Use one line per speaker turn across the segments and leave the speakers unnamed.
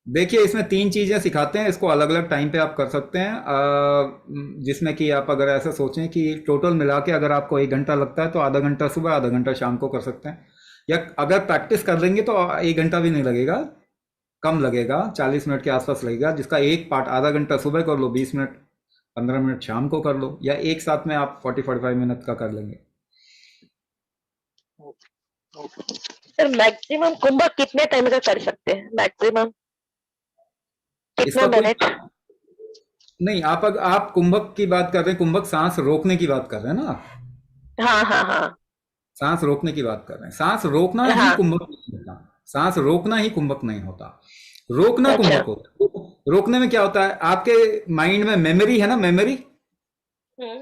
देखिए इसमें तीन चीजें सिखाते हैं, इसको अलग अलग टाइम पे आप कर सकते हैं। जिसमें कि आप अगर ऐसा सोचें कि टोटल मिला के अगर आपको 1 घंटा लगता है तो आधा घंटा सुबह, आधा घंटा शाम को कर सकते हैं। या अगर प्रैक्टिस कर लेंगे तो 1 घंटा भी नहीं लगेगा, कम लगेगा, 40 मिनट के आसपास लगेगा, जिसका एक पार्ट आधा घंटा सुबह कर लो, 20 मिनट 15 मिनट शाम को कर लो, या एक साथ में आप 40-45 मिनट का कर लेंगे।
सर मैक्सिमम कुंभक कितने टाइम का कर सकते हैं, मैक्सिमम कितना
इसका कोई
मिनट?
नहीं, आप कुंभक की बात कर रहे हैं, कुंभक सांस रोकने की बात कर रहे हैं ना आप?
हाँ हाँ हाँ।
सांस रोकने की बात कर रहे हैं, सांस रोकना ही
हाँ।
कुंभक नहीं होता। सांस रोकना ही कुंभक नहीं होता, रोकना
अच्छा।
कुंभक होता है। रोकने में क्या होता है, आपके माइंड में मेमोरी है ना, मेमोरी,
हम्म।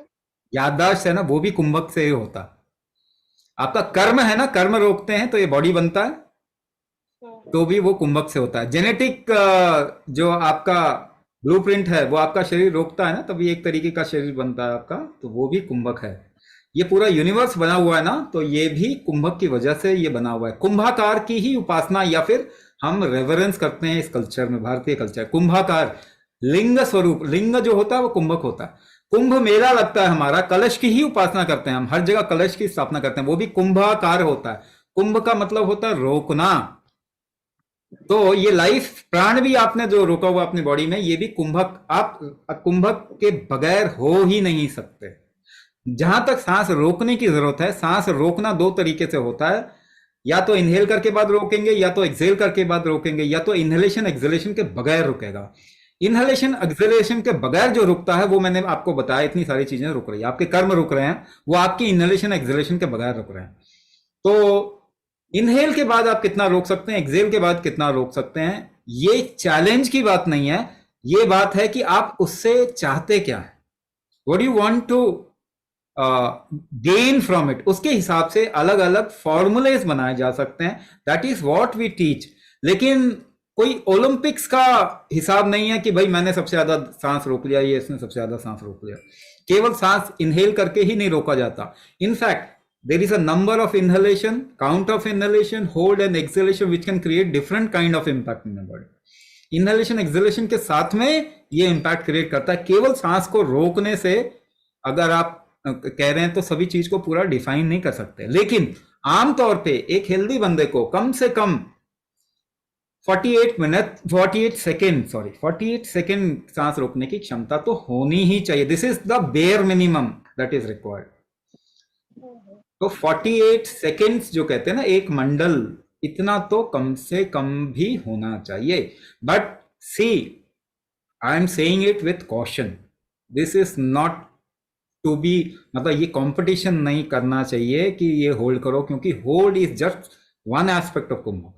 याददाश्त है ना, वो भी कुंभक से ही होता है। आपका कर्म है ना, कर्म रोकते हैं तो ये बॉडी बनता है, तो भी वो कुंभक से होता है। जेनेटिक जो आपका ब्लूप्रिंट है वो आपका शरीर रोकता है ना, तभी एक तरीके का शरीर बनता है आपका, तो वो भी कुंभक है। ये पूरा यूनिवर्स बना हुआ है ना, तो ये भी कुंभक की वजह से ये बना हुआ है। कुंभाकार की ही उपासना या फिर हम रेवरेंस करते हैं इस कल्चर में, भारतीय कल्चर। कुंभाकार लिंग स्वरूप, लिंग जो होता है वो कुंभक होता है। कुंभ मेला लगता है हमारा, कलश की ही उपासना करते हैं हम, हर जगह कलश की स्थापना करते हैं, वो भी कुंभाकार होता है। कुंभ का मतलब होता है रोकना। तो ये लाइफ प्राण भी आपने जो रोका हुआ अपनी बॉडी में, ये भी कुंभक, आप कुंभक के बगैर हो ही नहीं सकते। जहां तक सांस रोकने की जरूरत है, सांस रोकना दो तरीके से होता है, या तो इनहेल करके बाद रोकेंगे, या तो एक्सेल करके बाद रोकेंगे, या तो इनहेलेशन एक्सेलेशन के बगैर रुकेगा। इनहेलेशन एक्सेलेशन के बगैर जो रुकता है वो मैंने आपको बताया, इतनी सारी चीजें रुक रही है, आपके कर्म रुक रहे हैं, वो आपकी इनहेलेशन एक्सेलेशन के बगैर रुक रहे हैं। तो इनहेल के बाद आप कितना रोक सकते हैं, एक्सेल के बाद कितना रोक सकते हैं, ये चैलेंज की बात नहीं है, ये बात है कि आप उससे चाहते क्या है, what you want to gain from it. उसके हिसाब से अलग अलग फॉर्मूलेज बनाए जा सकते हैं, that is what we teach. लेकिन कोई ओलंपिक्स का हिसाब नहीं है कि भाई मैंने सबसे ज्यादा सांस रोक लिया, ये इसने सबसे ज्यादा सांस रोक लिया। केवल सांस इनहेल करके ही नहीं रोका जाता। In fact there is a number of inhalation, count of inhalation, hold and exhalation which can create different kind of impact in the body। inhalation exhalation के साथ में ये impact create करता है। केवल सांस को रोकने से अगर आप कह रहे हैं तो सभी चीज को पूरा डिफाइन नहीं कर सकते, लेकिन आमतौर पे एक हेल्दी बंदे को कम से कम 48 सेकेंड सांस रोकने की क्षमता तो होनी ही चाहिए। This is the bare minimum that is required. तो 48 सेकेंड्स जो कहते हैं ना, एक मंडल, इतना तो कम से कम भी होना चाहिए। But see, I am saying it with caution, this is not to be, मतलब ये कंपटीशन नहीं करना चाहिए कि ये होल्ड करो, क्योंकि hold is just one aspect of kumbh.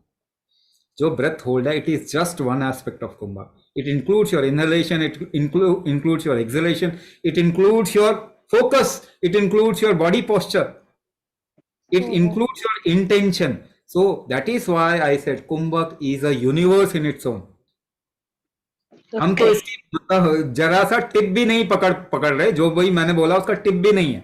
जो ब्रेथ होल्ड है, it is just one aspect of kumbh. It includes your inhalation, it includes your exhalation, it includes your focus, it includes your body posture, it includes your intention. So that is why I said kumbhak is a universe in its own। हम तो
okay.
इसकी जरा सा tip भी नहीं पकड़ रहे, जो वही मैंने बोला उसका टिप भी नहीं है।